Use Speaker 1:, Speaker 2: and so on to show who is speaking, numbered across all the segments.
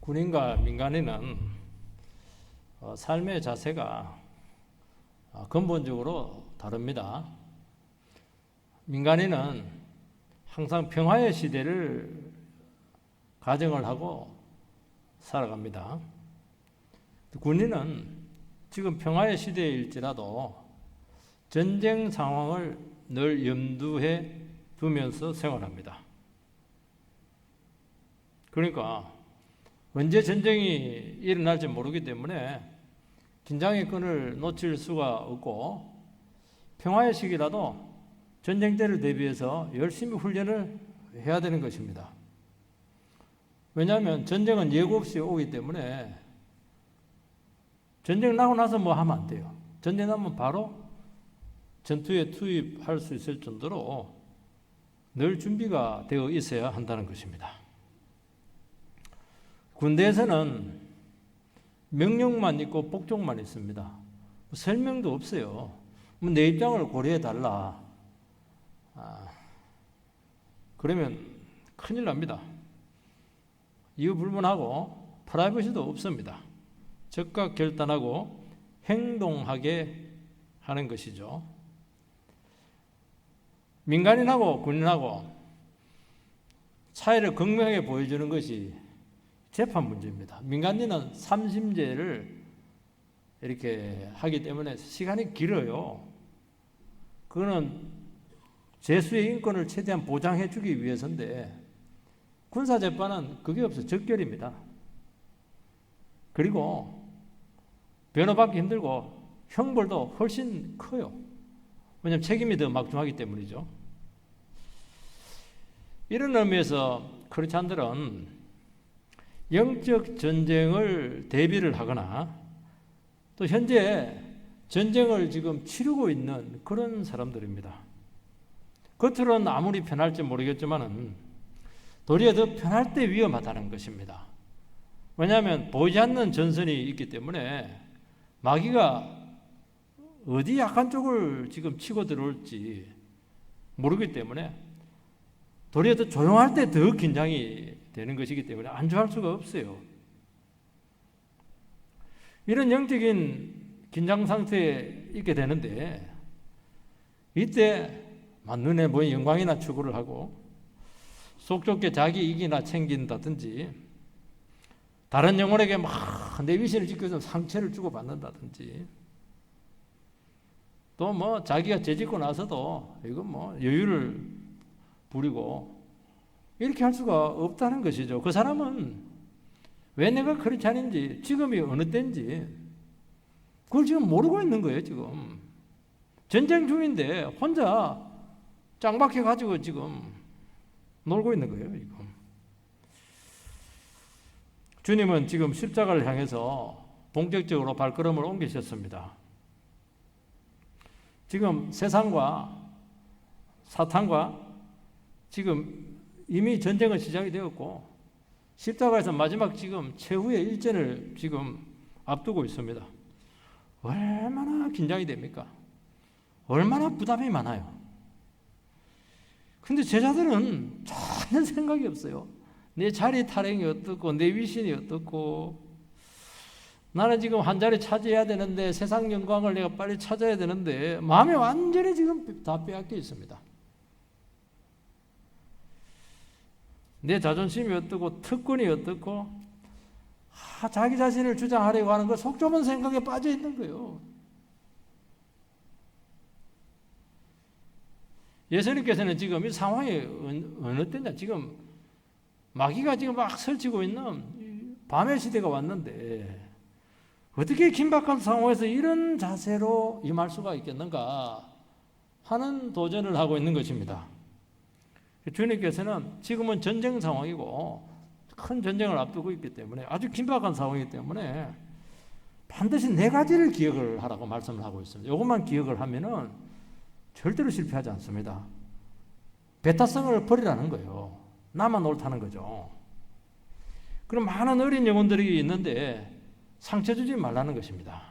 Speaker 1: 군인과 민간인은 삶의 자세가 근본적으로 다릅니다. 민간인은 항상 평화의 시대를 가정을 하고 살아갑니다. 군인은 지금 평화의 시대일지라도 전쟁 상황을 늘 염두에 두면서 생활합니다. 그러니까 언제 전쟁이 일어날지 모르기 때문에 긴장의 끈을 놓칠 수가 없고 평화의 시기라도 전쟁 때를 대비해서 열심히 훈련을 해야 되는 것입니다. 왜냐하면 전쟁은 예고 없이 오기 때문에 전쟁 나고 나서 뭐 하면 안 돼요. 전쟁 나면 바로 전투에 투입할 수 있을 정도로 늘 준비가 되어 있어야 한다는 것입니다. 군대에서는 명령만 있고 복종만 있습니다. 설명도 없어요. 내 입장을 고려해 달라. 그러면 큰일 납니다. 이유 불문하고 프라이버시도 없습니다. 즉각 결단하고 행동하게 하는 것이죠. 민간인하고 군인하고 차이를 극명하게 보여주는 것이 재판 문제입니다. 민간인은 삼심제를 이렇게 하기 때문에 시간이 길어요. 그거는 죄수의 인권을 최대한 보장해 주기 위해서인데 군사재판은 그게 없어요. 적결입니다. 그리고 변호받기 힘들고 형벌도 훨씬 커요. 왜냐하면 책임이 더 막중하기 때문이죠. 이런 의미에서 크리스찬들은 영적 전쟁을 대비를 하거나 또 현재 전쟁을 지금 치르고 있는 그런 사람들입니다. 겉으로는 아무리 편할지 모르겠지만은 도리어 더 편할 때 위험하다는 것입니다. 왜냐하면 보이지 않는 전선이 있기 때문에 마귀가 어디 약한 쪽을 지금 치고 들어올지 모르기 때문에 도리어 더 조용할 때 더 긴장이 되는 것이기 때문에 안주할 수가 없어요. 이런 영적인 긴장 상태에 있게 되는데 이때 눈에 보이는 영광이나 추구를 하고 속 좁게 자기 이익이나 챙긴다든지 다른 영혼에게 막 내 위신을 지켜서 상처를 주고받는다든지 또 뭐 자기가 죄짓고 나서도 이건 뭐 여유를 부리고 이렇게 할 수가 없다는 것이죠. 그 사람은 왜 내가 크리스찬인지 지금이 어느 때인지 그걸 지금 모르고 있는 거예요. 지금 전쟁 중인데 혼자 짱박해 가지고 지금 놀고 있는 거예요. 지금 주님은 지금 십자가를 향해서 본격적으로 발걸음을 옮기셨습니다. 지금 세상과 사탄과 지금 이미 전쟁은 시작이 되었고 십자가에서 마지막 지금 최후의 일전을 지금 앞두고 있습니다. 얼마나 긴장이 됩니까? 얼마나 부담이 많아요. 근데 제자들은 전혀 생각이 없어요. 내 자리 탈행이 어떻고 내 위신이 어떻고 나는 지금 한 자리 차지해야 되는데 세상 영광을 내가 빨리 찾아야 되는데 마음이 완전히 지금 다 빼앗겨 있습니다. 내 자존심이 어떻고 특권이 어떻고 자기 자신을 주장하려고 하는 거 속 좁은 생각에 빠져 있는 거예요. 예수님께서는 지금 이 상황이 어느 때냐 지금 마귀가 지금 막 설치고 있는 밤의 시대가 왔는데 어떻게 긴박한 상황에서 이런 자세로 임할 수가 있겠는가 하는 도전을 하고 있는 것입니다. 주님께서는 지금은 전쟁 상황이고 큰 전쟁을 앞두고 있기 때문에 아주 긴박한 상황이기 때문에 반드시 네 가지를 기억을 하라고 말씀을 하고 있습니다. 이것만 기억을 하면은 절대로 실패하지 않습니다. 배타성을 버리라는 거예요. 나만 옳다는 거죠. 그럼 많은 어린 영혼들이 있는데 상처 주지 말라는 것입니다.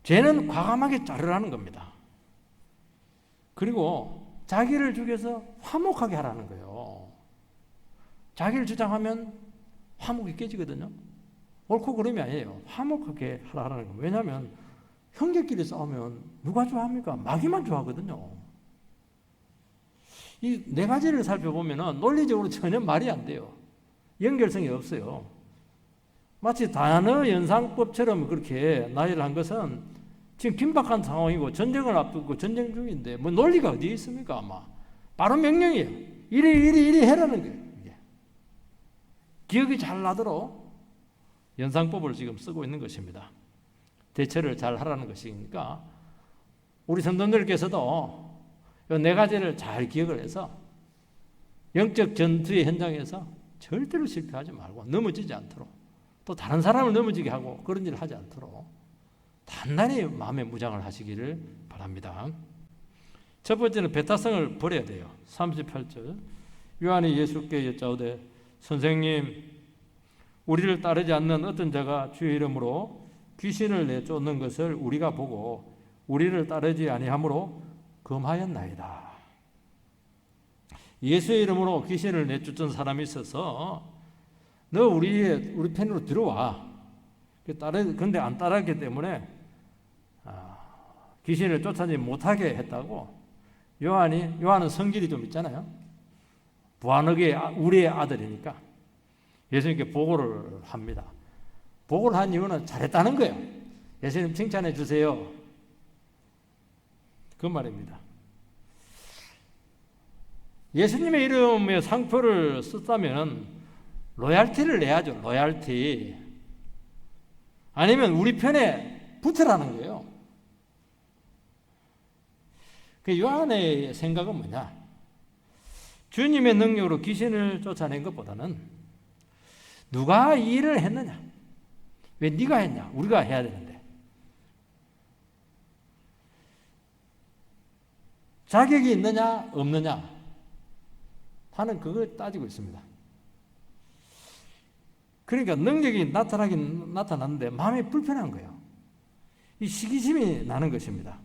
Speaker 1: 죄는 과감하게 자르라는 겁니다. 그리고 자기를 죽여서 화목하게 하라는 거예요. 자기를 주장하면 화목이 깨지거든요. 옳고 그름이 아니에요. 화목하게 하라는 거예요. 왜냐하면 형제끼리 싸우면 누가 좋아합니까? 마귀만 좋아하거든요. 이 네 가지를 살펴보면 논리적으로 전혀 말이 안 돼요. 연결성이 없어요. 마치 단어 연상법처럼 그렇게 나열을 한 것은 지금 긴박한 상황이고 전쟁을 앞두고 전쟁 중인데 뭐 논리가 어디에 있습니까? 아마 바로 명령이에요. 이리 해라는 거예요. 이게. 기억이 잘 나도록 연상법을 지금 쓰고 있는 것입니다. 대처를 잘 하라는 것이니까 우리 성도님들께서도 이 네 가지를 잘 기억을 해서 영적 전투의 현장에서 절대로 실패하지 말고 넘어지지 않도록 또 다른 사람을 넘어지게 하고 그런 일을 하지 않도록 단단히 마음의 무장을 하시기를 바랍니다. 첫 번째는 배타성을 버려야 돼요. 38절 요한이 예수께 여짜오되 선생님 우리를 따르지 않는 어떤 자가 주의 이름으로 귀신을 내쫓는 것을 우리가 보고 우리를 따르지 아니하므로 금하였나이다. 예수의 이름으로 귀신을 내쫓은 사람이 있어서 너 우리 편으로 들어와. 그런데 안 따랐기 때문에 귀신을 쫓아내지 못하게 했다고 요한은 성질이 좀 있잖아요. 부하너게 우리의 아들이니까 예수님께 보고를 합니다. 보고를 한 이유는 잘했다는 거예요. 예수님 칭찬해 주세요. 그 말입니다. 예수님의 이름에 상표를 썼다면 로얄티를 내야죠. 로얄티. 아니면 우리 편에 붙으라는 거예요. 그 요한의 생각은 뭐냐? 주님의 능력으로 귀신을 쫓아낸 것보다는 누가 이 일을 했느냐? 왜 네가 했냐? 우리가 해야 되는데. 자격이 있느냐 없느냐 하는 그걸 따지고 있습니다. 그러니까 능력이 나타나긴 나타났는데 마음이 불편한 거예요. 이 시기심이 나는 것입니다.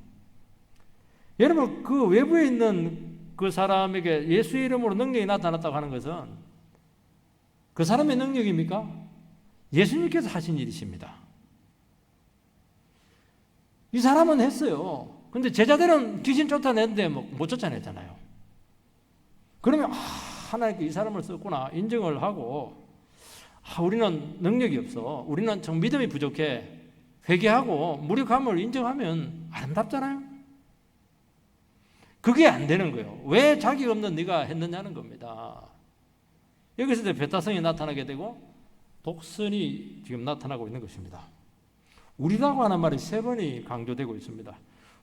Speaker 1: 여러분 그 외부에 있는 그 사람에게 예수의 이름으로 능력이 나타났다고 하는 것은 그 사람의 능력입니까? 예수님께서 하신 일이십니다. 이 사람은 했어요. 근데 제자들은 귀신 쫓아냈는데 못 쫓아냈잖아요. 그러면 하나님께 이 사람을 썼구나 인정을 하고 우리는 능력이 없어. 우리는 정 믿음이 부족해. 회개하고 무력함을 인정하면 아름답잖아요. 그게 안 되는 거예요. 왜 자격 없는 네가 했느냐는 겁니다. 여기서 이제 배타성이 나타나게 되고 독선이 지금 나타나고 있는 것입니다. 우리라고 하는 말이 세 번이 강조되고 있습니다.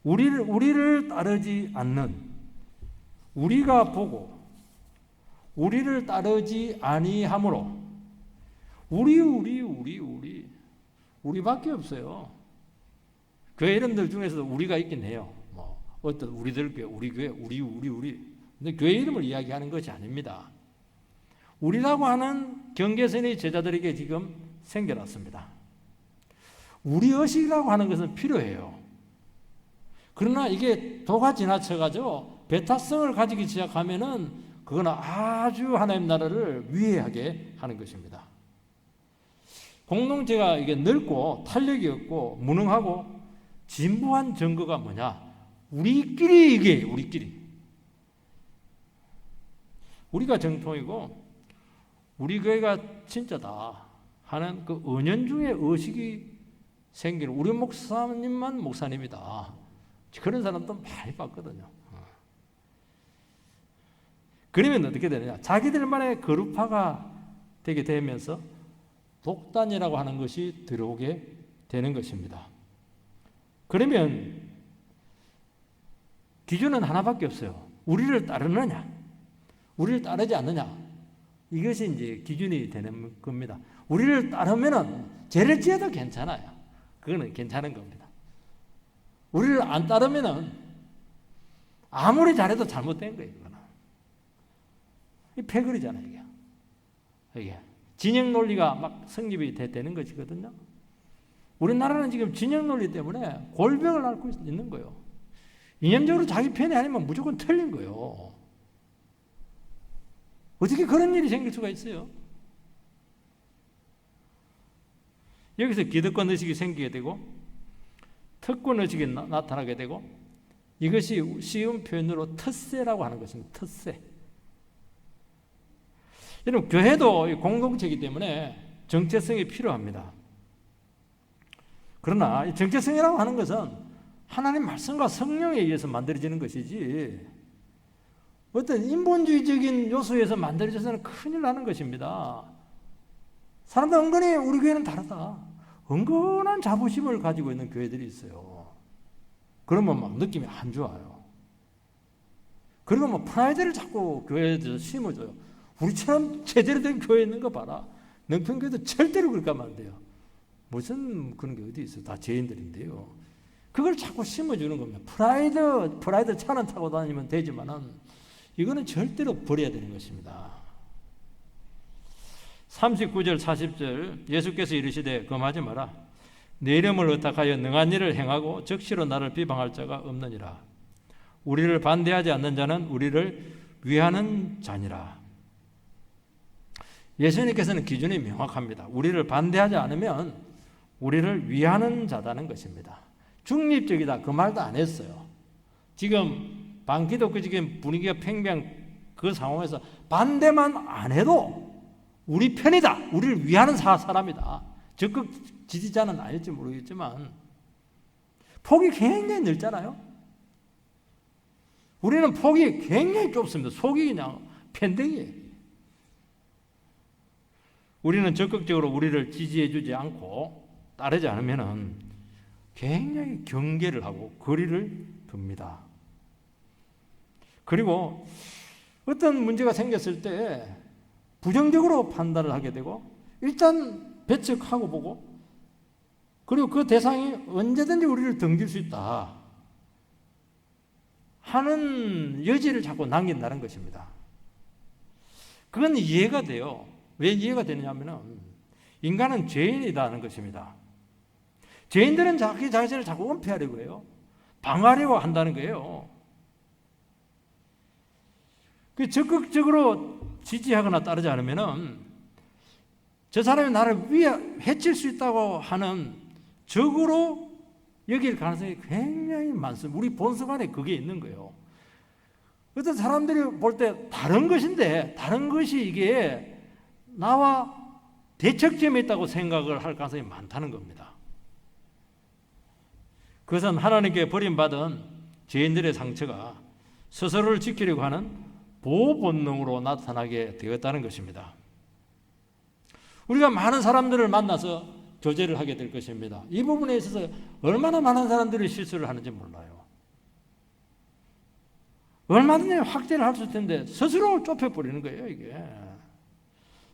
Speaker 1: 우리를 따르지 않는, 우리가 보고 우리를 따르지 아니하므로 우리밖에 없어요. 교회 이름들 중에서도 우리가 있긴 해요. 어떤 우리들 교회, 우리 교회, 우리. 근데 교회 이름을 이야기하는 것이 아닙니다. 우리라고 하는 경계선이 제자들에게 지금 생겨났습니다. 우리 의식이라고 하는 것은 필요해요. 그러나 이게 도가 지나쳐가지고 배타성을 가지기 시작하면은 그거는 아주 하나님 나라를 위해하게 하는 것입니다. 공동체가 이게 넓고 탄력이 없고 무능하고 진부한 증거가 뭐냐? 우리끼리 이게 우리끼리. 우리가 정통이고 우리 교회가 진짜다 하는 그 은연중에 의식이 생기는 우리 목사님만 목사님이다. 그런 사람도 많이 봤거든요. 그러면 어떻게 되느냐? 자기들만의 거룩화가 되게 되면서 독단이라고 하는 것이 들어오게 되는 것입니다. 그러면 기준은 하나밖에 없어요. 우리를 따르느냐, 우리를 따르지 않느냐. 이것이 이제 기준이 되는 겁니다. 우리를 따르면은 죄를 지어도 괜찮아요. 그거는 괜찮은 겁니다. 우리를 안 따르면은 아무리 잘해도 잘못된 거예요. 이거는. 이 패거리잖아요. 이게 진영 논리가 막 성립이 되는 것이거든요. 우리나라는 지금 진영 논리 때문에 골병을 앓고 있는 거예요. 이념적으로 자기 편이 아니면 무조건 틀린 거예요. 어떻게 그런 일이 생길 수가 있어요? 여기서 기득권 의식이 생기게 되고 특권 의식이 나타나게 되고 이것이 쉬운 표현으로 텃세라고 하는 것입니다. 텃세. 여러분 교회도 공동체이기 때문에 정체성이 필요합니다. 그러나 이 정체성이라고 하는 것은 하나님 말씀과 성령에 의해서 만들어지는 것이지 어떤 인본주의적인 요소에서 만들어져서는 큰일 나는 것입니다. 사람들 은근히 우리 교회는 다르다. 은근한 자부심을 가지고 있는 교회들이 있어요. 그러면 막 느낌이 안 좋아요. 그리고 뭐 프라이드를 자꾸 교회에서 심어줘요. 우리처럼 제대로 된 교회 있는 거 봐라. 능평교회도 절대로 그렇게 하면 안 돼요. 무슨 그런 게 어디 있어요. 다 죄인들인데요. 그걸 자꾸 심어주는 겁니다. 프라이드 차는 타고 다니면 되지만은 이거는 절대로 버려야 되는 것입니다. 39절 40절 예수께서 이르시되 금하지 마라. 내 이름을 의탁하여 능한 일을 행하고 적시로 나를 비방할 자가 없느니라. 우리를 반대하지 않는 자는 우리를 위하는 자니라. 예수님께서는 기준이 명확합니다. 우리를 반대하지 않으면 우리를 위하는 자다는 것입니다. 중립적이다 그 말도 안 했어요. 지금 반기독교적인 분위기가 팽배한 그 상황에서 반대만 안 해도 우리 편이다. 우리를 위하는 사람이다. 적극 지지자는 아닐지 모르겠지만 폭이 굉장히 넓잖아요. 우리는 폭이 굉장히 좁습니다. 속이 그냥 편댕이에요. 우리는 적극적으로 우리를 지지해 주지 않고 따르지 않으면 굉장히 경계를 하고 거리를 둡니다. 그리고 어떤 문제가 생겼을 때 부정적으로 판단을 하게 되고 일단 배척하고 보고 그리고 그 대상이 언제든지 우리를 등질 수 있다 하는 여지를 자꾸 남긴다는 것입니다. 그건 이해가 돼요. 왜 이해가 되느냐 하면 인간은 죄인이라는 것입니다. 죄인들은 자기 자신을 자꾸 은폐하려고 해요. 방어하려고 한다는 거예요. 적극적으로 지지하거나 따르지 않으면 저 사람이 나를 해칠 수 있다고 하는 적으로 여길 가능성이 굉장히 많습니다. 우리 본성 안에 그게 있는 거예요. 어떤 사람들이 볼 때 다른 것인데 다른 것이 이게 나와 대척점에 있다고 생각을 할 가능성이 많다는 겁니다. 그것은 하나님께 버림받은 죄인들의 상처가 스스로를 지키려고 하는 보호 본능으로 나타나게 되었다는 것입니다. 우리가 많은 사람들을 만나서 교제를 하게 될 것입니다. 이 부분에 있어서 얼마나 많은 사람들이 실수를 하는지 몰라요. 얼마든지 확대를 할 수 있을 텐데 스스로 좁혀버리는 거예요. 이게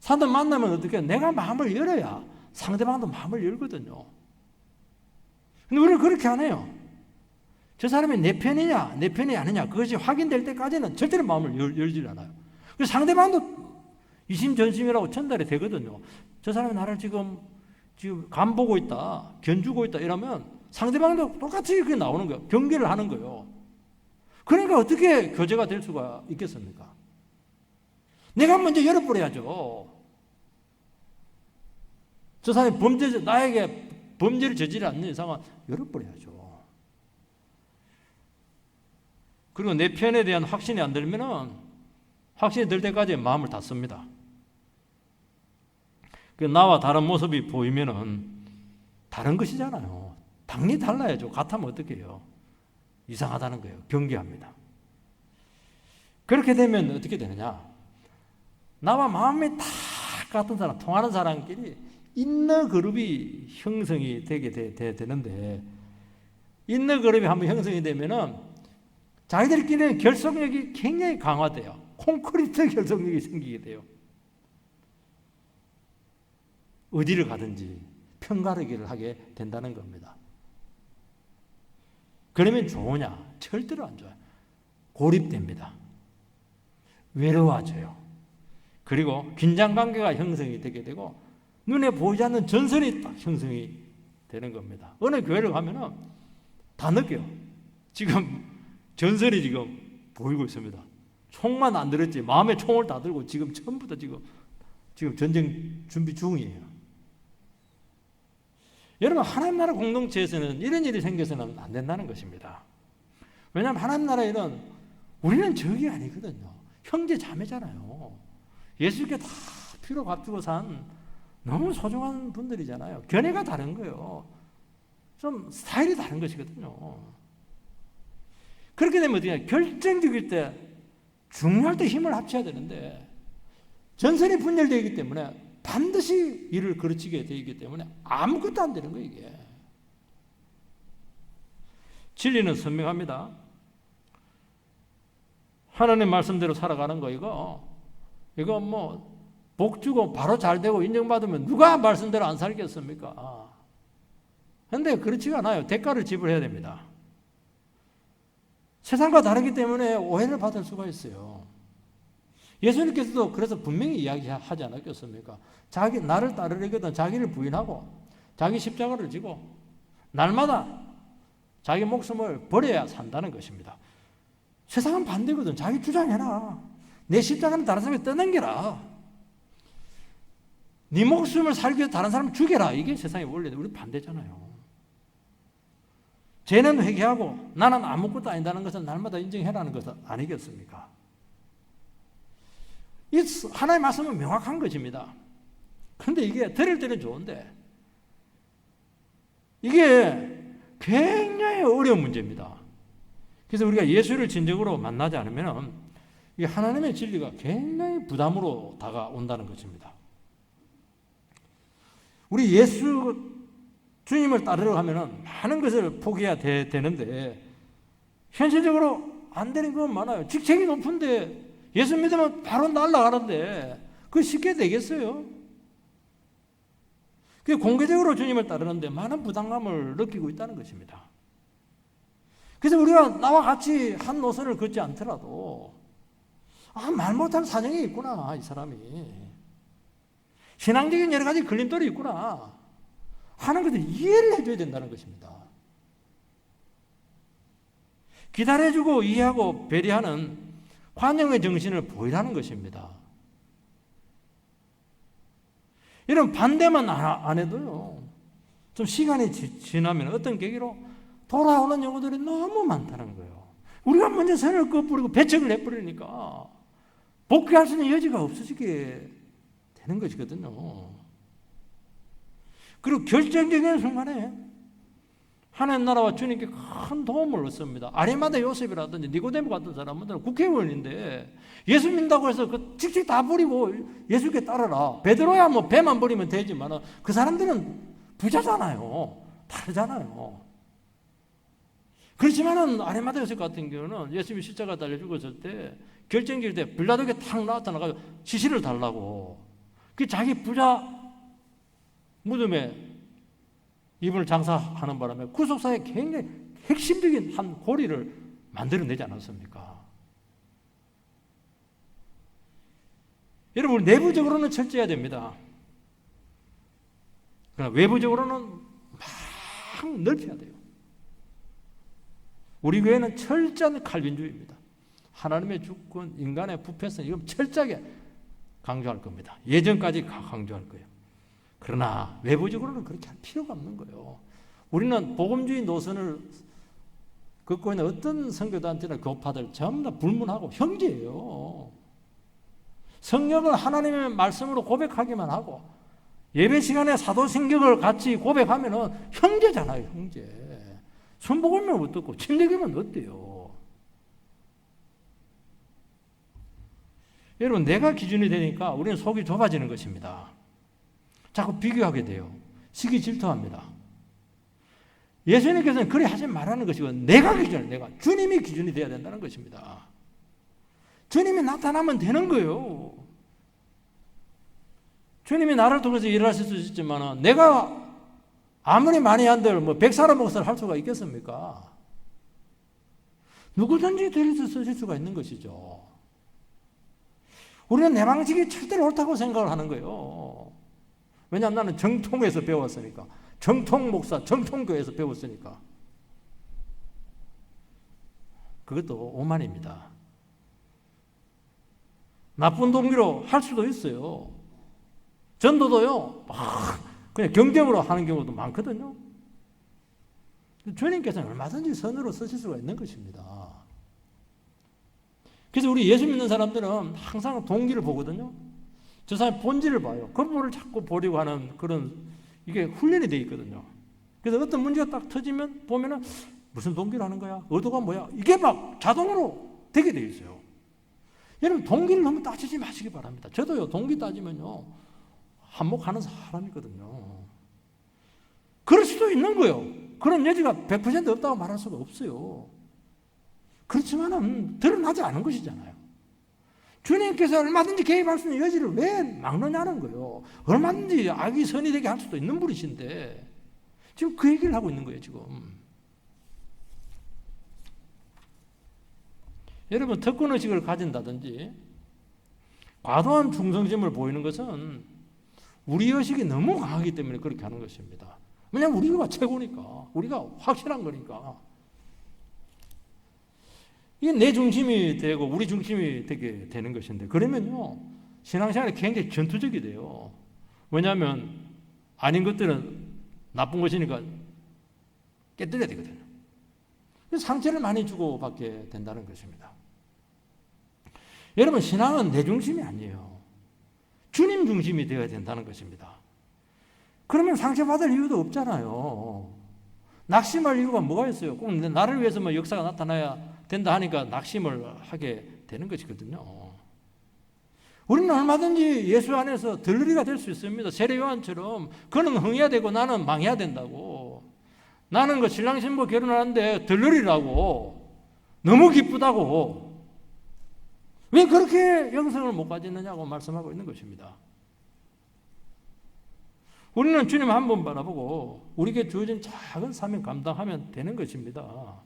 Speaker 1: 사람들 만나면 어떻게 내가 마음을 열어야 상대방도 마음을 열거든요. 근데 우리는 그렇게 안 해요. 저 사람이 내 편이냐 내 편이 아니냐 그것이 확인될 때까지는 절대로 마음을 열지 않아요. 그래서 상대방도 이심전심이라고 전달이 되거든요. 저 사람이 나를 지금 간보고 있다 견주고 있다 이러면 상대방도 똑같이 그렇게 나오는 거예요. 경계를 하는 거예요. 그러니까 어떻게 교제가 될 수가 있겠습니까? 내가 먼저 열어버려야죠. 저 사람이 나에게 범죄를 저지르지 않는 이상은 열어버려야죠. 그리고 내 편에 대한 확신이 안 들면은 확신이 들 때까지 마음을 닫습니다. 나와 다른 모습이 보이면은 다른 것이잖아요. 당연히 달라야죠. 같으면 어떻게 해요? 이상하다는 거예요. 경계합니다. 그렇게 되면 어떻게 되느냐? 나와 마음이 다 같은 사람, 통하는 사람끼리 인너 그룹이 형성이 되게 되는데 인너 그룹이 한번 형성이 되면은 자기들끼리는 결속력이 굉장히 강화돼요. 콘크리트 결속력이 생기게 돼요. 어디를 가든지 편가르기를 하게 된다는 겁니다. 그러면 좋으냐? 절대로 안 좋아요. 고립됩니다. 외로워져요. 그리고 긴장관계가 형성이 되게 되고 눈에 보이지 않는 전선이 딱 형성이 되는 겁니다. 어느 교회를 가면은 다 느껴요. 지금 전선이 지금 보이고 있습니다. 총만 안 들었지 마음에 총을 다 들고 지금 전부 다 지금 전쟁 준비 중이에요. 여러분, 하나님 나라 공동체에서는 이런 일이 생겨서는 안 된다는 것입니다. 왜냐하면 하나님 나라에는 우리는 적이 아니거든요. 형제 자매잖아요. 예수께 다 피로 값주고 산 너무 소중한 분들이잖아요. 견해가 다른 거예요. 좀 스타일이 다른 것이거든요. 그렇게 되면 어떻게 결정적일 때, 중요할 때 힘을 합쳐야 되는데 전선이 분열되기 때문에 반드시 일을 거르치게 되기 때문에 아무것도 안 되는 거예요. 이게 진리는 선명합니다. 하나님 말씀대로 살아가는 거, 이거 뭐 복 주고 바로 잘 되고 인정받으면 누가 말씀대로 안 살겠습니까? 그런데 그렇지가 않아요. 대가를 지불해야 됩니다. 세상과 다르기 때문에 오해를 받을 수가 있어요. 예수님께서도 그래서 분명히 이야기하지 않았겠습니까? 나를 따르려거든 자기를 부인하고 자기 십자가를 지고 날마다 자기 목숨을 버려야 산다는 것입니다. 세상은 반대거든. 자기 주장해라. 내 십자가는 다른 사람에게 떠넘겨라. 네 목숨을 살기 위해서 다른 사람 죽여라. 이게 세상의 원리인데 우리 반대잖아요. 죄는 회개하고 나는 아무것도 아니다는 것을 날마다 인정해라는 것은 아니겠습니까? 이 하나님의 말씀은 명확한 것입니다. 그런데 이게 들을 때는 좋은데 이게 굉장히 어려운 문제입니다. 그래서 우리가 예수를 진정으로 만나지 않으면 이 하나님의 진리가 굉장히 부담으로 다가온다는 것입니다. 우리 주님을 따르려 하면 많은 것을 포기해야 되는데 현실적으로 안 되는 건 많아요. 직책이 높은데 예수 믿으면 바로 날아가는데 그거 쉽게 되겠어요? 공개적으로 주님을 따르는데 많은 부담감을 느끼고 있다는 것입니다. 그래서 우리가 나와 같이 한 노선을 걷지 않더라도 말 못할 사정이 있구나, 이 사람이. 신앙적인 여러 가지 걸림돌이 있구나 하는 것을 이해를 해줘야 된다는 것입니다. 기다려주고 이해하고 배려하는 관용의 정신을 보이라는 것입니다. 이런 반대만 안 해도요, 좀 시간이 지나면 어떤 계기로 돌아오는 경우들이 너무 많다는 거예요. 우리가 먼저 선을 꺼버리고 배척을 해버리니까 복귀할 수 있는 여지가 없어지게 되는 것이거든요. 그리고 결정적인 순간에 하나님 나라와 주님께 큰 도움을 얻습니다. 아리마다 요셉이라든지 니고데모 같은 사람들은 국회의원인데 예수 믿는다고 해서 그 직책 다 버리고 예수께 따르라. 베드로야 뭐 배만 버리면 되지만 그 사람들은 부자잖아요. 다르잖아요. 그렇지만은 아리마다 요셉 같은 경우는 예수님이 십자가 달려 죽었을 때 결정질 때 빌라도에게 탁 나타나가지고 시시를 달라고 그 자기 부자 무덤에 이분을 장사하는 바람에 구속사에 굉장히 핵심적인 한 고리를 만들어내지 않았습니까? 여러분, 내부적으로는 철저해야 됩니다. 그러나 외부적으로는 막 넓혀야 돼요. 우리 교회는 철저한 칼빈주의입니다. 하나님의 주권, 인간의 부패성, 이건 철저하게 강조할 겁니다. 예전까지 강조할 거예요. 그러나 외부적으로는 그렇게 할 필요가 없는 거예요. 우리는 복음주의 노선을 걷고 있는 어떤 선교단체나 교파들 전부 다 불문하고 형제예요. 성령을 하나님의 말씀으로 고백하기만 하고 예배 시간에 사도신경을 같이 고백하면 형제잖아요. 형제. 순복음이면 어떻고 침례교면 어때요? 여러분, 내가 기준이 되니까 우리는 속이 좁아지는 것입니다. 자꾸 비교하게 돼요. 시기 질투합니다. 예수님께서는 그래 하지 말라는 것이고 내가 주님이 기준이 되어야 된다는 것입니다. 주님이 나타나면 되는 거예요. 주님이 나를 통해서 일하실 수 있지만 내가 아무리 많이 한들 100사람 목사를 할 수가 있겠습니까? 누구든지 데려서 쓰실 수가 있는 것이죠. 우리는 내 방식이 절대로 옳다고 생각을 하는 거예요. 왜냐하면 나는 정통에서 배웠으니까. 정통 목사, 정통교회에서 배웠으니까. 그것도 오만입니다. 나쁜 동기로 할 수도 있어요. 전도도요, 그냥 경쟁으로 하는 경우도 많거든요. 주님께서는 얼마든지 선으로 쓰실 수가 있는 것입니다. 그래서 우리 예수 믿는 사람들은 항상 동기를 보거든요. 저 사람의 본질을 봐요. 그 부분을 자꾸 보려고 하는 그런 이게 훈련이 되어 있거든요. 그래서 어떤 문제가 딱 터지면 보면은 무슨 동기를 하는 거야? 의도가 뭐야? 이게 막 자동으로 되게 되어 있어요. 여러분 동기를 너무 따지지 마시기 바랍니다. 저도요 동기 따지면요 한몫하는 사람이거든요. 그럴 수도 있는 거예요. 그런 여지가 100% 없다고 말할 수가 없어요. 그렇지만은 드러나지 않은 것이잖아요. 주님께서 얼마든지 개입할 수 있는 여지를 왜 막느냐는 거예요. 얼마든지 악이 선이 되게 할 수도 있는 분이신데 지금 그 얘기를 하고 있는 거예요. 지금 여러분 특권의식을 가진다든지 과도한 충성심을 보이는 것은 우리 의식이 너무 강하기 때문에 그렇게 하는 것입니다. 왜냐하면 우리가 최고니까, 우리가 확실한 거니까. 이게 내 중심이 되고 우리 중심이 되게 되는 것인데, 그러면요 신앙생활이 굉장히 전투적이 돼요. 왜냐하면 아닌 것들은 나쁜 것이니까 깨뜨려야 되거든요. 상처를 많이 주고받게 된다는 것입니다. 여러분 신앙은 내 중심이 아니에요. 주님 중심이 되어야 된다는 것입니다. 그러면 상처받을 이유도 없잖아요. 낙심할 이유가 뭐가 있어요? 꼭 나를 위해서만 역사가 나타나야 된다 하니까 낙심을 하게 되는 것이거든요. 우리는 얼마든지 예수 안에서 들러리가 될 수 있습니다. 세례 요한처럼 그는 흥해야 되고 나는 망해야 된다고. 나는 그 신랑 신부 결혼하는데 들러리라고. 너무 기쁘다고. 왜 그렇게 영성을 못 가지느냐고 말씀하고 있는 것입니다. 우리는 주님 한 번 바라보고 우리에게 주어진 작은 사명 감당하면 되는 것입니다.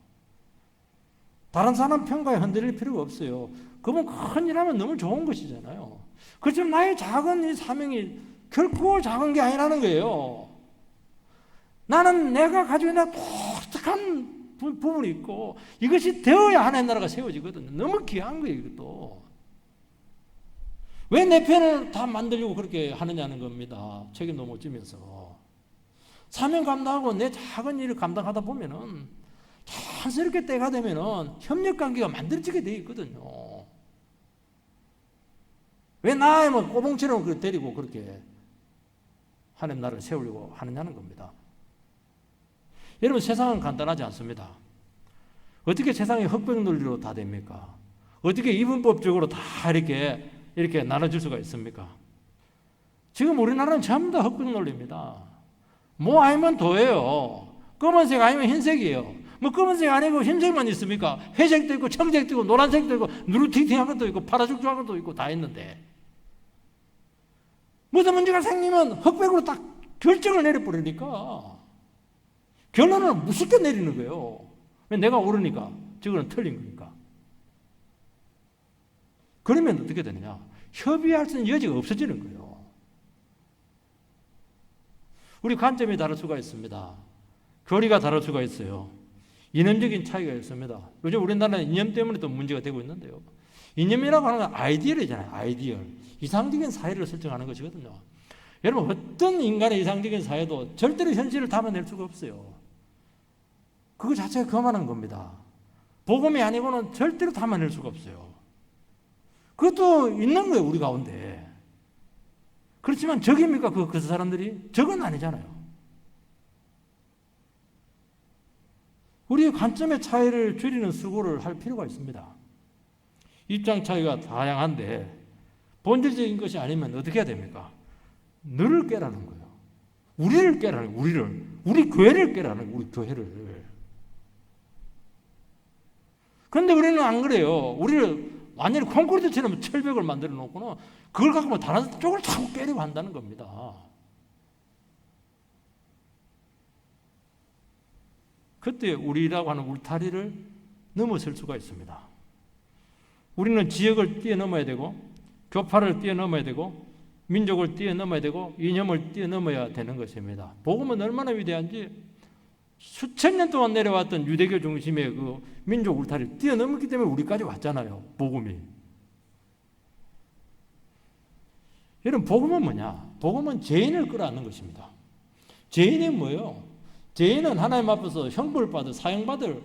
Speaker 1: 다른 사람 평가에 흔들릴 필요가 없어요. 그분 큰 일하면 너무 좋은 것이잖아요. 그렇지만 나의 작은 이 사명이 결코 작은 게 아니라는 거예요. 나는 내가 가지고 있는 독특한 부분이 있고 이것이 되어야 하나님 나라가 세워지거든요. 너무 귀한 거예요, 이것도. 왜 내 편을 다 만들려고 그렇게 하느냐는 겁니다. 책임도 못 지면서. 사명 감당하고 내 작은 일을 감당하다 보면은 자연스럽게 때가 되면은 협력 관계가 만들어지게 되어 있거든요. 왜 나의 꼬봉처럼 데리고 그렇게 하나님 나라를 세우려고 하느냐는 겁니다. 여러분 세상은 간단하지 않습니다. 어떻게 세상이 흑백 논리로 다 됩니까? 어떻게 이분법적으로 다 이렇게 나눠줄 수가 있습니까? 지금 우리나라는 전부 다 흑백 논리입니다. 뭐 아니면 도예요. 검은색 아니면 흰색이에요. 뭐 검은색 아니고 흰색만 있습니까? 회색도 있고 청색도 있고 노란색도 있고 누르팅팅한 것도 있고 파라죽죽한 것도 있고 다 있는데 무슨 문제가 생기면 흑백으로 딱 결정을 내려버리니까 결론을 무섭게 내리는 거예요. 왜 내가 옳으니까 저거는 틀린 거니까. 그러면 어떻게 되느냐? 협의할 수 있는 여지가 없어지는 거예요. 우리 관점이 다를 수가 있습니다. 교리가 다를 수가 있어요. 이념적인 차이가 있습니다. 요즘 우리나라는 이념 때문에 또 문제가 되고 있는데요. 이념이라고 하는 건 아이디얼이잖아요. 아이디얼. 이상적인 사회를 설정하는 것이거든요. 여러분 어떤 인간의 이상적인 사회도 절대로 현실을 담아낼 수가 없어요. 그거 자체가 거만한 겁니다. 복음이 아니고는 절대로 담아낼 수가 없어요. 그것도 있는 거예요, 우리 가운데. 그렇지만 적입니까? 그 사람들이? 적은 아니잖아요. 우리의 관점의 차이를 줄이는 수고를 할 필요가 있습니다. 입장 차이가 다양한데 본질적인 것이 아니면 어떻게 해야 됩니까? 너를 깨라는 거예요. 우리를 깨라는 거예요. 우리 교회를 깨라는 거예요. 우리 교회를. 그런데 우리는 안 그래요. 우리를 완전히 콘크리트처럼 철벽을 만들어 놓고는 그걸 갖고 다른 쪽을 자꾸 깨려고 한다는 겁니다. 그때 우리라고 하는 울타리를 넘어설 수가 있습니다. 우리는 지역을 뛰어넘어야 되고 교파를 뛰어넘어야 되고 민족을 뛰어넘어야 되고 이념을 뛰어넘어야 되는 것입니다. 복음은 얼마나 위대한지 수천 년 동안 내려왔던 유대교 중심의 그 민족 울타리를 뛰어넘었기 때문에 우리까지 왔잖아요. 복음이. 여러분 복음은 뭐냐? 복음은 죄인을 끌어안는 것입니다. 죄인이 뭐예요? 죄인은 하나님 앞에서 형벌받을, 사형받을,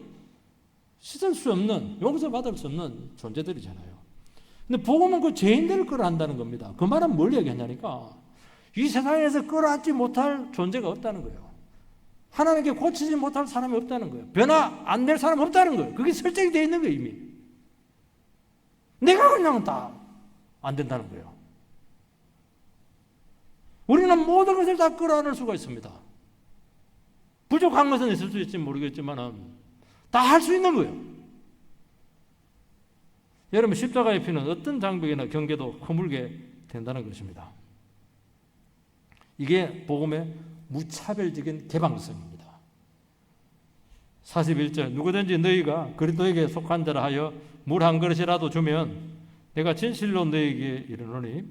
Speaker 1: 씻을 수 없는, 용서받을 수 없는 존재들이잖아요. 근데 복음은 그 죄인들을 끌어안다는 겁니다. 그 말은 뭘 얘기하냐니까 이 세상에서 끌어안지 못할 존재가 없다는 거예요. 하나님께 고치지 못할 사람이 없다는 거예요. 변화 안 될 사람이 없다는 거예요. 그게 설정이 되어 있는 거예요, 이미. 내가 그냥 다 안 된다는 거예요. 우리는 모든 것을 다 끌어안을 수가 있습니다. 부족한 것은 있을 수 있을지 모르겠지만 다 할 수 있는 거예요. 여러분, 십자가의 피는 어떤 장벽이나 경계도 허물게 된다는 것입니다. 이게 복음의 무차별적인 개방성입니다. 41절, 누구든지 너희가 그리스도에게 속한 자라 하여 물 한 그릇이라도 주면 내가 진실로 너희에게 이르노니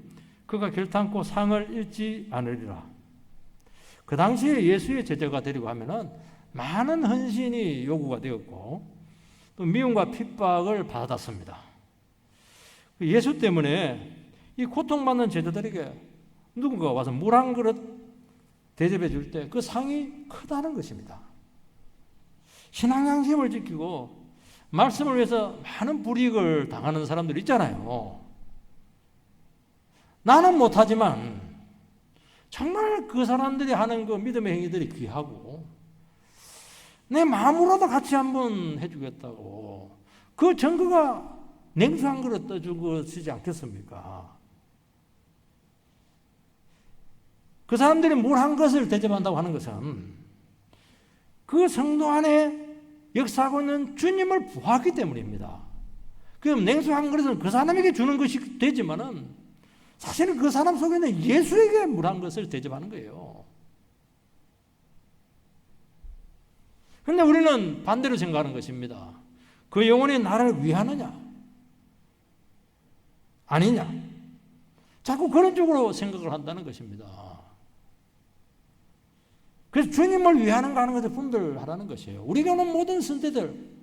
Speaker 1: 그가 결탄코 상을 잃지 않으리라. 그 당시에 예수의 제자가 되려고 하면은 많은 헌신이 요구가 되었고 또 미움과 핍박을 받았습니다. 예수 때문에 이 고통받는 제자들에게 누군가가 와서 물 한 그릇 대접해 줄 때 그 상이 크다는 것입니다. 신앙 양심을 지키고 말씀을 위해서 많은 불이익을 당하는 사람들 있잖아요. 나는 못하지만 정말 그 사람들이 하는 그 믿음의 행위들이 귀하고 내 마음으로도 같이 한번 해주겠다고 그 증거가 냉수 한 그릇 떠준 것이지 않겠습니까? 그 사람들이 물 한 것을 대접한다고 하는 것은 그 성도 안에 역사하고 있는 주님을 보았기 때문입니다. 그럼 냉수 한 그릇은 그 사람에게 주는 것이 되지만은 사실은 그 사람 속에는 예수에게 물 한 것을 대접하는 거예요. 그런데 우리는 반대로 생각하는 것입니다. 그 영혼이 나를 위하느냐 아니냐 자꾸 그런 쪽으로 생각을 한다는 것입니다. 그래서 주님을 위하는가 하는 것을 분별하라는 것이에요. 우리가 오는 모든 선대들,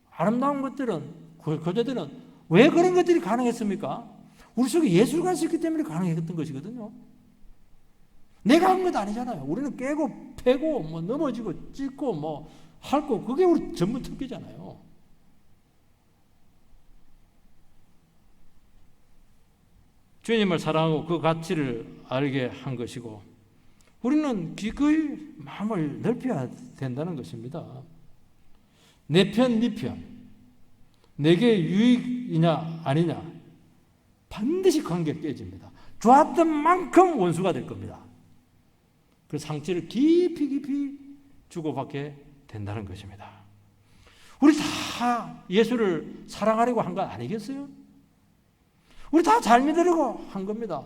Speaker 1: 아름다운 것들은, 교제들은 왜 그런 것들이 가능했습니까? 우리 속에 예수가 있었기 때문에 가능했던 것이거든요. 내가 한 것 아니잖아요. 우리는 깨고 패고 뭐 넘어지고 찢고 뭐 핥고 그게 우리 전문 특기잖아요. 주님을 사랑하고 그 가치를 알게 한 것이고 우리는 기꺼이 마음을 넓혀야 된다는 것입니다. 내 편, 네 편. 내게 유익이냐 아니냐 반드시 관계가 깨집니다. 좋았던 만큼 원수가 될 겁니다. 그 상처를 깊이 주고받게 된다는 것입니다. 우리 다 예수를 사랑하려고 한 거 아니겠어요? 우리 다 잘 믿으려고 한 겁니다.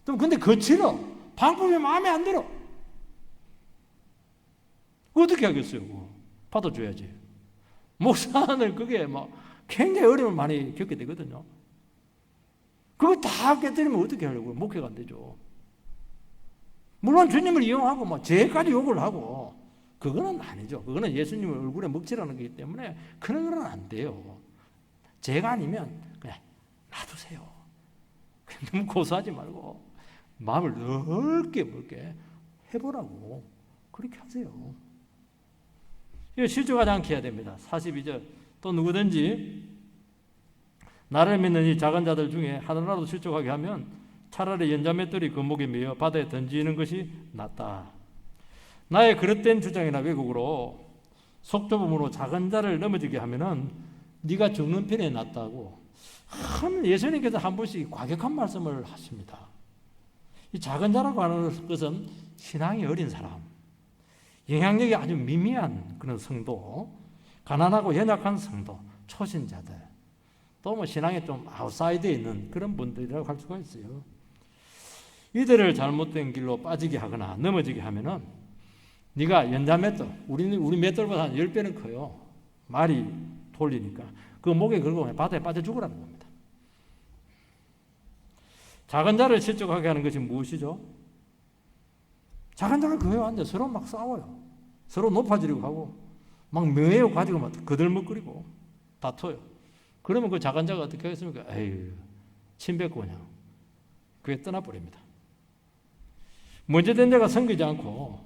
Speaker 1: 근데 거칠어. 방법이 마음에 안 들어. 어떻게 하겠어요? 받아줘야지. 목사는 그게 굉장히 어려움을 많이 겪게 되거든요. 그거 다 깨뜨리면 어떻게 하려고요? 목회가 안 되죠. 물론 주님을 이용하고 죄까지 욕을 하고 그거는 아니죠. 그거는 예수님을 얼굴에 먹칠하는 거기 때문에 그런 건 안 돼요. 죄가 아니면 그냥 놔두세요. 너무 고소하지 말고 마음을 넓게 해보라고 그렇게 하세요. 이거 실족하지 않게 해야 됩니다. 42절 또 누구든지 나를 믿는 이 작은 자들 중에 하나라도 실족하게 하면 차라리 연자맷돌이 그 목에 매어 바다에 던지는 것이 낫다. 나의 그릇된 주장이나 왜곡으로 속좁음으로 작은 자를 넘어지게 하면은 네가 죽는 편에 낫다고 예수님께서 한 번씩 과격한 말씀을 하십니다. 이 작은 자라고 하는 것은 신앙이 어린 사람, 영향력이 아주 미미한 그런 성도, 가난하고 연약한 성도, 초신자들, 또 신앙에 좀 아웃사이드에 있는 그런 분들이라고 할 수가 있어요. 이들을 잘못된 길로 빠지게 하거나 넘어지게 하면은 네가 연자맷돌, 우리 맷돌보다 한 10배는 커요. 말이 돌리니까 그 목에 걸고 바다에 빠져 죽으라는 겁니다. 작은 자를 실족하게 하는 것이 무엇이죠? 작은 자가 그 회에 앉아 서로 막 싸워요. 서로 높아지려고 하고 막 명예욕 가지고 막 거들먹거리고 다퉈요. 그러면 그 작은 자가 어떻게 하겠습니까? 에휴, 침 뱉고 그냥 그게 떠나버립니다. 문제된 자가 섬기지 않고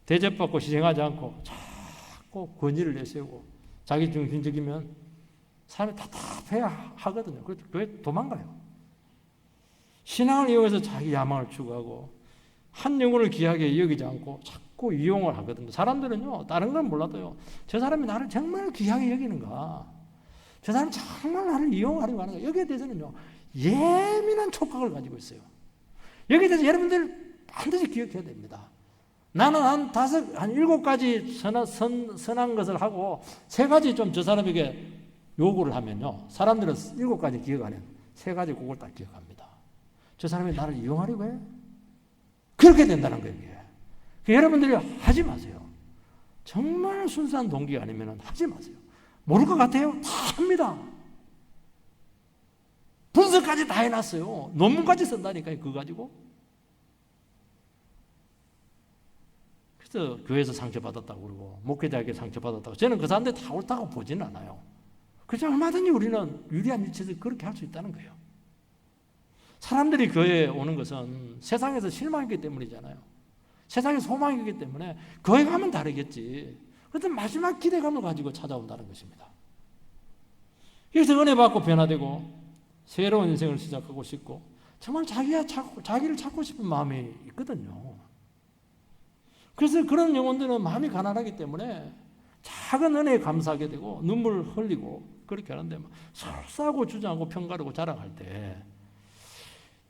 Speaker 1: 대접받고 희생하지 않고 자꾸 권위를 내세우고 자기 중심적이면 사람이 답답해야 하거든요. 그래서 교회 도망가요. 신앙을 이용해서 자기 야망을 추구하고 한 영혼을 귀하게 여기지 않고 자꾸 이용을 하거든요. 사람들은요, 다른 건 몰라도요, 저 사람이 나를 정말 귀하게 여기는가, 저 사람이 정말 나를 이용하려고 하는가, 여기에 대해서는요, 예민한 촉각을 가지고 있어요. 여기에 대해서 여러분들 반드시 기억해야 됩니다. 나는 한 7가지 선한 것을 하고 3가지 좀 저 사람에게 요구를 하면요, 사람들은 7가지 기억 안 해요. 3가지 그걸 딱 기억합니다. 저 사람이 나를 이용하려고 해? 그렇게 된다는 거예요. 여러분들이 하지 마세요. 정말 순수한 동기가 아니면 하지 마세요. 모를 것 같아요? 다 합니다. 분석까지 다 해놨어요. 논문까지 쓴다니까요, 그거 가지고. 그래서 교회에서 상처받았다고 그러고 목회자에게 상처받았다고, 저는 그 사람들 다 옳다고 보지는 않아요. 그래서 얼마든지 우리는 유리한 위치에서 그렇게 할 수 있다는 거예요. 사람들이 교회에 오는 것은 세상에서 실망했기 때문이잖아요. 세상에 소망이기 때문에 교회 가면 다르겠지. 그래서 마지막 기대감을 가지고 찾아온다는 것입니다. 여기서 은혜 받고 변화되고 새로운 인생을 시작하고 싶고 정말 자기를 찾고 싶은 마음이 있거든요. 그래서 그런 영혼들은 마음이 가난하기 때문에 작은 은혜에 감사하게 되고 눈물을 흘리고 그렇게 하는데 설사하고 주장하고 평가하고 자랑할 때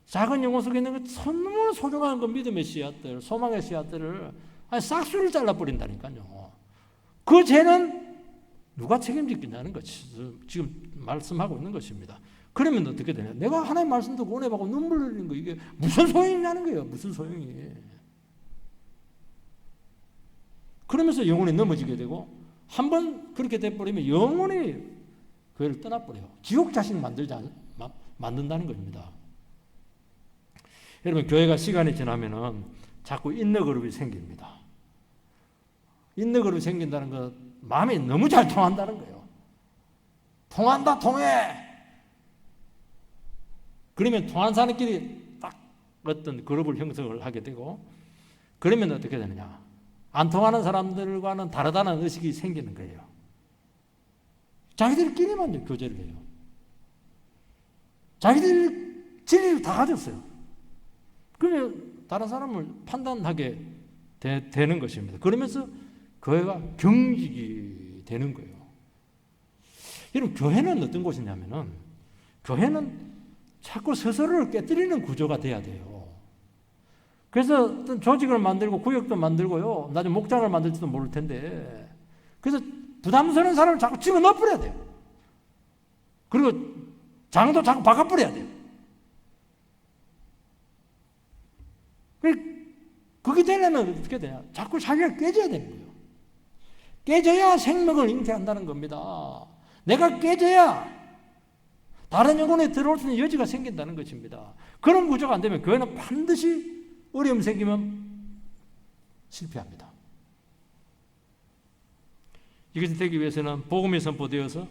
Speaker 1: 작은 영혼 속에 있는 너무 소중한 그 믿음의 씨앗들, 소망의 씨앗들을 싹수를 잘라버린다니까요. 그 죄는 누가 책임지겠냐는 것이 지금 말씀하고 있는 것입니다. 그러면 어떻게 되냐? 내가 하나님 말씀 듣고 은혜 받고 눈물 흘리는 거 이게 무슨 소용이냐는 거예요. 무슨 소용이. 그러면서 영혼이 넘어지게 되고 한번 그렇게 돼버리면 영혼이 교회를 떠나버려요. 지옥 자식 만든다는 겁니다. 여러분, 교회가 시간이 지나면은 자꾸 인너그룹이 생깁니다. 인너그룹이 생긴다는 건 마음이 너무 잘 통한다는 거예요. 통한다, 통해! 그러면 통한 사람끼리 딱 어떤 그룹을 형성을 하게 되고, 그러면 어떻게 되느냐? 안 통하는 사람들과는 다르다는 의식이 생기는 거예요. 자기들끼리만 교제를 해요. 자기들 진리를 다 가졌어요. 그러면 다른 사람을 판단하게 되는 것입니다. 그러면서 교회가 경직이 되는 거예요. 여러분, 교회는 어떤 곳이냐면은, 교회는 자꾸 스스로를 깨뜨리는 구조가 돼야 돼요. 그래서 어떤 조직을 만들고 구역도 만들고요, 나중에 목장을 만들지도 모를 텐데, 그래서 부담스러운 사람을 자꾸 집어 넣어버려야 돼요. 그리고 장도 자꾸 바꿔버려야 돼요. 그게 되려면 어떻게 되냐? 자꾸 자기가 깨져야 되는 거예요. 깨져야 생명을 잉태한다는 겁니다. 내가 깨져야 다른 영혼에 들어올 수 있는 여지가 생긴다는 것입니다. 그런 구조가 안 되면 교회는 반드시 어려움 생기면 실패합니다. 이것이 되기 위해서는 복음이 선포되어서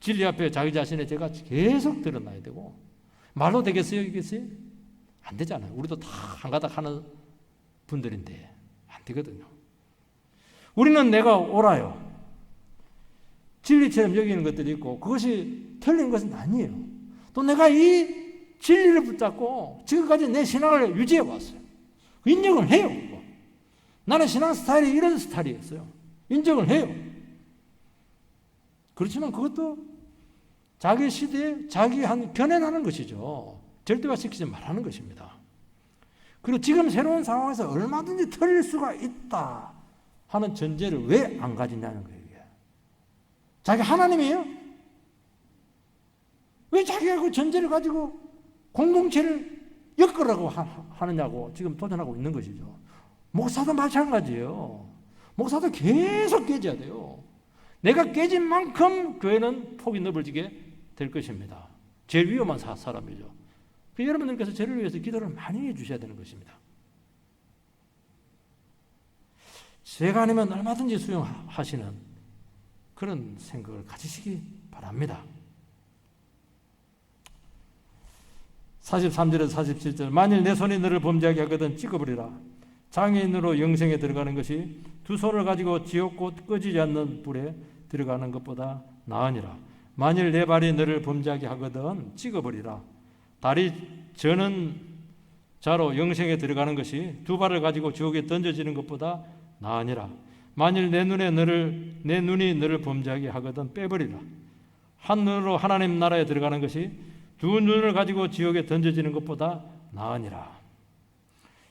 Speaker 1: 진리 앞에 자기 자신의 죄가 계속 드러나야 되고, 말로 되겠어요? 이겠어요? 안 되잖아요. 우리도 다 한가닥 하는 분들인데 안 되거든요. 우리는 내가 옳아요. 진리처럼 여기는 것들이 있고 그것이 틀린 것은 아니에요. 또 내가 이 진리를 붙잡고 지금까지 내 신앙을 유지해 왔어요. 인정을 해요. 그거. 나는 신앙 스타일이 이런 스타일이었어요. 인정을 해요. 그렇지만 그것도 자기 시대에 자기 한 견해하는 것이죠. 절대화시키지 말라는 것입니다. 그리고 지금 새로운 상황에서 얼마든지 틀릴 수가 있다 하는 전제를 왜 안 가지냐는 거예요. 자기 하나님이에요? 왜 자기가 그 전제를 가지고 공동체를 엮으라고 하느냐고 지금 도전하고 있는 것이죠. 목사도 마찬가지예요. 목사도 계속 깨져야 돼요. 내가 깨진 만큼 교회는 폭이 넓어지게 될 것입니다. 제일 위험한 사람이죠. 여러분들께서 저를 위해서 기도를 많이 해주셔야 되는 것입니다. 제가 아니면 얼마든지 수용하시는 그런 생각을 가지시기 바랍니다. 43절에서 47절 만일 내 손이 너를 범죄하게 하거든 찍어버리라. 장애인으로 영생에 들어가는 것이 두 손을 가지고 지옥곧 꺼지지 않는 불에 들어가는 것보다 나으니라. 만일 내 발이 너를 범죄하게 하거든 찍어버리라. 다리 저는 자로 영생에 들어가는 것이 두 발을 가지고 지옥에 던져지는 것보다 나으니라. 만일 내 눈이 너를 범죄하게 하거든 빼버리라. 한 눈으로 하나님 나라에 들어가는 것이 두 눈을 가지고 지옥에 던져지는 것보다 나으니라.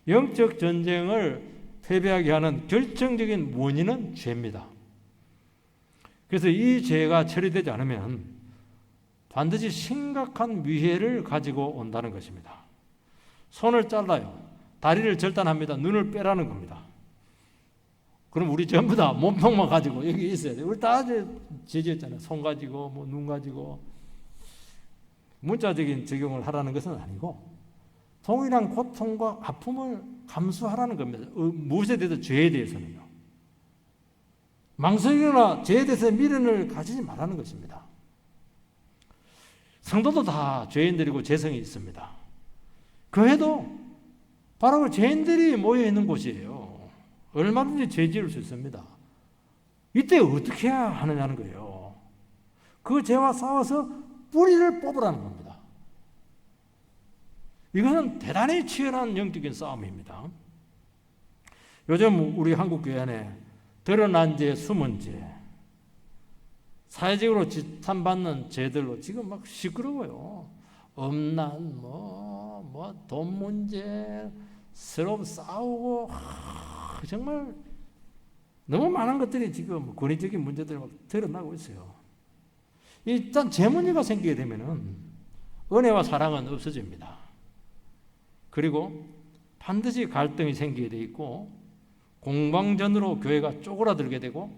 Speaker 1: 영적 전쟁을 패배하게 하는 결정적인 원인은 죄입니다. 그래서 이 죄가 처리되지 않으면 반드시 심각한 위해를 가지고 온다는 것입니다. 손을 잘라요. 다리를 절단합니다. 눈을 빼라는 겁니다. 그럼 우리 전부 다 몸통만 가지고 여기 있어야 돼요. 우리 다 제지했잖아요. 손 가지고 뭐 눈 가지고. 문자적인 적용을 하라는 것은 아니고 동일한 고통과 아픔을 감수하라는 겁니다. 무엇에 대해서? 죄에 대해서는요. 망설이거나 죄에 대해서 미련을 가지지 말라는 것입니다. 성도도 다 죄인들이고 죄성이 있습니다. 교회도 바로 그 죄인들이 모여있는 곳이에요. 얼마든지 죄 지을 수 있습니다. 이때 어떻게 해야 하느냐는 거예요. 그 죄와 싸워서 뿌리를 뽑으라는 겁니다. 이것은 대단히 치열한 영적인 싸움입니다. 요즘 우리 한국교회 안에 드러난 죄, 숨은 죄, 사회적으로 지탄받는 죄들로 지금 막 시끄러워요. 음란, 돈 문제, 서로 싸우고, 정말 너무 많은 것들이 지금 권위적인 문제들이 막 드러나고 있어요. 일단 죄 문제가 생기게 되면은 은혜와 사랑은 없어집니다. 그리고 반드시 갈등이 생기게 돼 있고 공방전으로 교회가 쪼그라들게 되고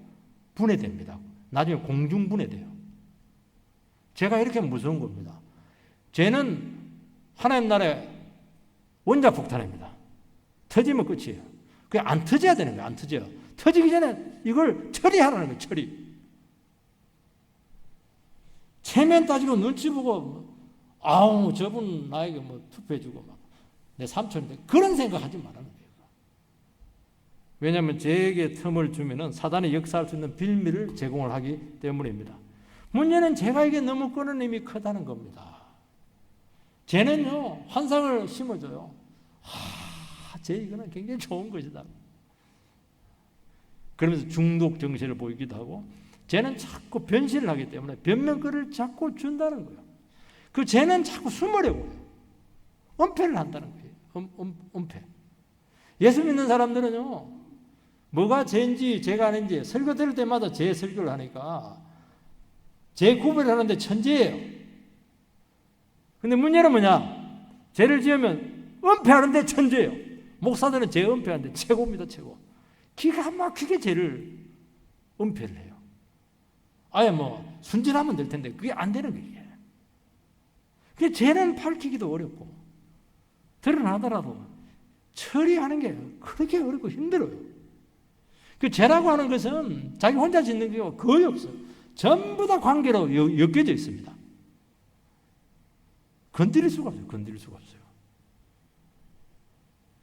Speaker 1: 분해됩니다. 나중에 공중분해돼요. 죄가 이렇게 무서운 겁니다. 죄는 하나님 나라의 원자폭탄입니다. 터지면 끝이에요. 그게 안 터져야 되는 거예요. 안 터져요. 터지기 전에 이걸 처리하라는 거예요. 처리. 체면 따지고 눈치 보고 아우 저분 나에게 뭐 투표해주고 막 내 삼촌인데 그런 생각하지 말라는 거예요. 왜냐하면 죄에게 틈을 주면은 사단이 역사할 수 있는 빌미를 제공을 하기 때문입니다. 문제는 제가 이게 너무 끄는 힘이 크다는 겁니다. 죄는요 환상을 심어줘요. 죄 이거는 굉장히 좋은 것이다. 그러면서 중독 정신을 보이기도 하고 죄는 자꾸 변신을 하기 때문에 변명거리를 자꾸 준다는 거예요. 그 죄는 자꾸 숨으려고 은폐를 한다는 거예요. 은폐. 예수 믿는 사람들은요 뭐가 죄인지 죄가 아닌지 설교 들을 때마다 죄 설교를 하니까 죄 구별을 하는데 천재예요. 근데 문제는 뭐냐? 죄를 지으면 은폐하는데 천재예요. 목사들은 죄 은폐하는데 최고입니다. 최고. 기가 막히게 죄를 은폐를 해요. 아예 뭐 순진하면 될 텐데 그게 안 되는 거예요. 그게 죄는 밝히기도 어렵고 드러나더라도 처리하는 게 그렇게 어렵고 힘들어요. 그 죄라고 하는 것은 자기 혼자 짓는 게 거의 없어요. 전부 다 관계로 엮여져 있습니다. 건드릴 수가 없어요. 건드릴 수가 없어요.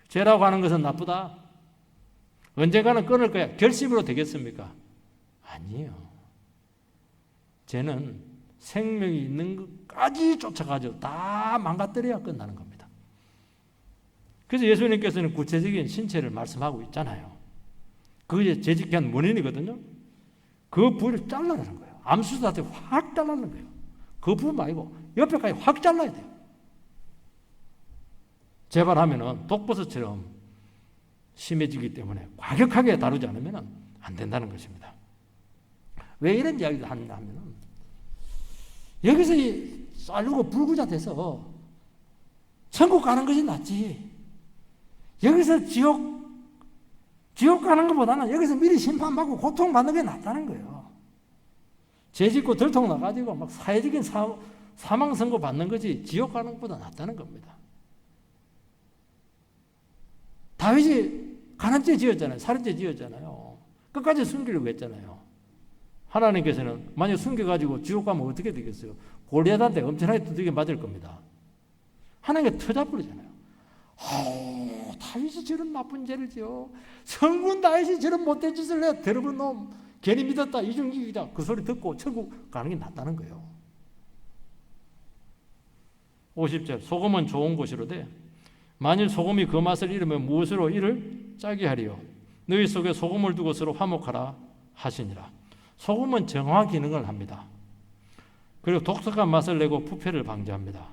Speaker 1: 죄라고 하는 것은 나쁘다. 언젠가는 끊을 거야. 결심으로 되겠습니까? 아니에요. 죄는 생명이 있는 것까지 쫓아가죠. 다 망가뜨려야 끝나는 겁니다. 그래서 예수님께서는 구체적인 신체를 말씀하고 있잖아요. 그게 죄짓게 한 원인이거든요. 그 부위를 잘라라는 거예요. 암수사한테 확 잘라는 거예요. 그 부분 말고 옆에까지 확 잘라야 돼요. 재발하면은 독버섯처럼 심해지기 때문에 과격하게 다루지 않으면 안 된다는 것입니다. 왜 이런 이야기를 하느냐 하면은 여기서 쌀르고 불구자 돼서 천국 가는 것이 낫지. 여기서 지옥 가는 것보다는 여기서 미리 심판받고 고통받는 게 낫다는 거예요. 죄 짓고 들통 나가지고 막 사회적인 사망 선고 받는 것이 지옥 가는 것보다 낫다는 겁니다. 다윗이 간음죄 지었잖아요. 살인죄 지었잖아요. 끝까지 숨기려고 했잖아요. 하나님께서는 만약 숨겨가지고 지옥 가면 어떻게 되겠어요? 골리앗한테 엄청나게 두들겨 맞을 겁니다. 하나님께 터져버리잖아요. 다윗이 저런 나쁜 죄를 지어, 성군 다윗이 저런 못된 짓을 해, 더러운 놈, 괜히 믿었다, 이중직이다, 그 소리 듣고 천국 가는 게 낫다는 거예요. 50절, 소금은 좋은 것이로되 만일 소금이 그 맛을 잃으면 무엇으로 이를 짜게 하리요? 너희 속에 소금을 두고 서로 화목하라 하시니라. 소금은 정화 기능을 합니다. 그리고 독특한 맛을 내고 부패를 방지합니다.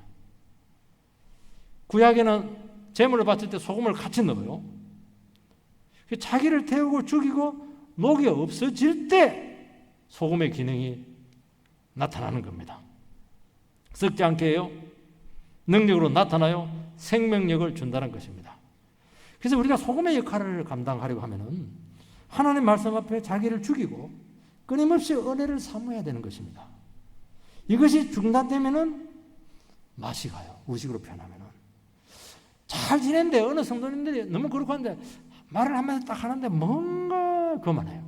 Speaker 1: 구약에는 제물을 바칠 때 소금을 같이 넣어요. 자기를 태우고 죽이고 녹이 없어질 때 소금의 기능이 나타나는 겁니다. 썩지 않게 해요. 능력으로 나타나요. 생명력을 준다는 것입니다. 그래서 우리가 소금의 역할을 감당하려고 하면은 하나님 말씀 앞에 자기를 죽이고 끊임없이 은혜를 사모해야 되는 것입니다. 이것이 중단되면은 맛이 가요. 의식으로 표현하면은. 잘 지냈는데 어느 성도님들이 너무 그렇고 한데 말을 하면서 딱 하는데 뭔가 그만해요.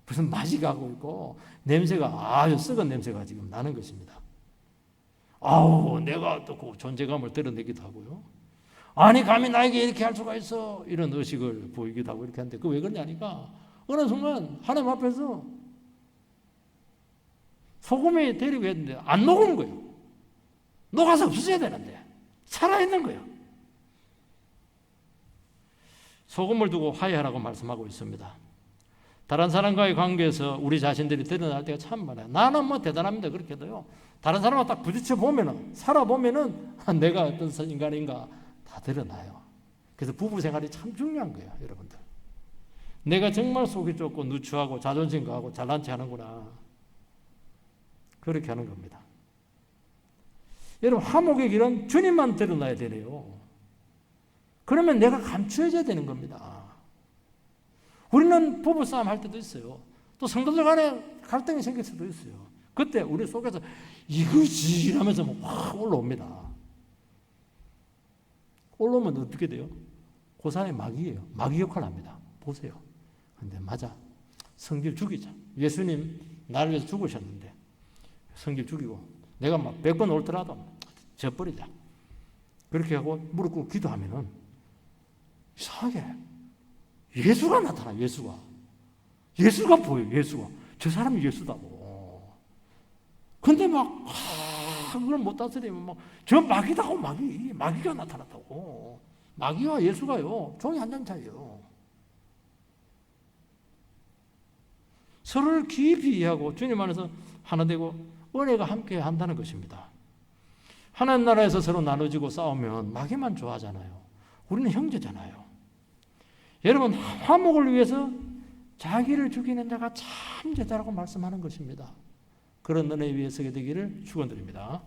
Speaker 1: 무슨 맛이 가고 있고 냄새가 아주 썩은 냄새가 지금 나는 것입니다. 아우, 내가 또 그 존재감을 드러내기도 하고요. 아니, 감히 나에게 이렇게 할 수가 있어. 이런 의식을 보이기도 하고 이렇게 하는데, 그거 왜 그러냐니까, 어느 순간 하나님 앞에서 소금이 데리고 했는데, 안 녹은 거예요. 녹아서 없어져야 되는데, 살아있는 거예요. 소금을 두고 화해하라고 말씀하고 있습니다. 다른 사람과의 관계에서 우리 자신들이 드러날 때가 참 많아요. 나는 뭐 대단합니다. 그렇게 해도요. 다른 사람과 딱 부딪혀 보면은, 살아보면은 내가 어떤 인간인가 다 드러나요. 그래서 부부 생활이 참 중요한 거예요, 여러분들. 내가 정말 속이 좁고 누추하고 자존심 강하고 잘난 체 하는구나. 그렇게 하는 겁니다. 여러분, 화목의 길은 주님만 드러나야 되네요. 그러면 내가 감추어져야 되는 겁니다. 우리는 부부싸움 할 때도 있어요. 또 성도들 간에 갈등이 생길 수도 있어요. 그때 우리 속에서 이거지 이러면서 확 올라옵니다. 올라오면 어떻게 돼요? 그 사람이 마귀예요. 마귀 역할을 합니다. 보세요. 근데 맞아. 성질 죽이자. 예수님 나를 위해서 죽으셨는데 성질 죽이고 내가 막 100번 옳더라도 져버리자. 그렇게 하고 무릎 꿇고 기도하면은 이상하게 예수가 나타나. 예수가 보여요. 예수가. 저 사람이 예수다고. 근데 막 그걸 못 다스리면 막 저 마귀다고. 마귀가 나타났다고. 마귀와 예수가요 종이 한 장 차이요. 서로를 깊이 이해하고 주님 안에서 하나 되고 은혜가 함께 한다는 것입니다. 하나님 나라에서 서로 나눠지고 싸우면 마귀만 좋아하잖아요. 우리는 형제잖아요. 여러분, 화목을 위해서 자기를 죽이는 자가 참 제자라고 말씀하는 것입니다. 그런 은혜 위에 서게 되기를 축원드립니다.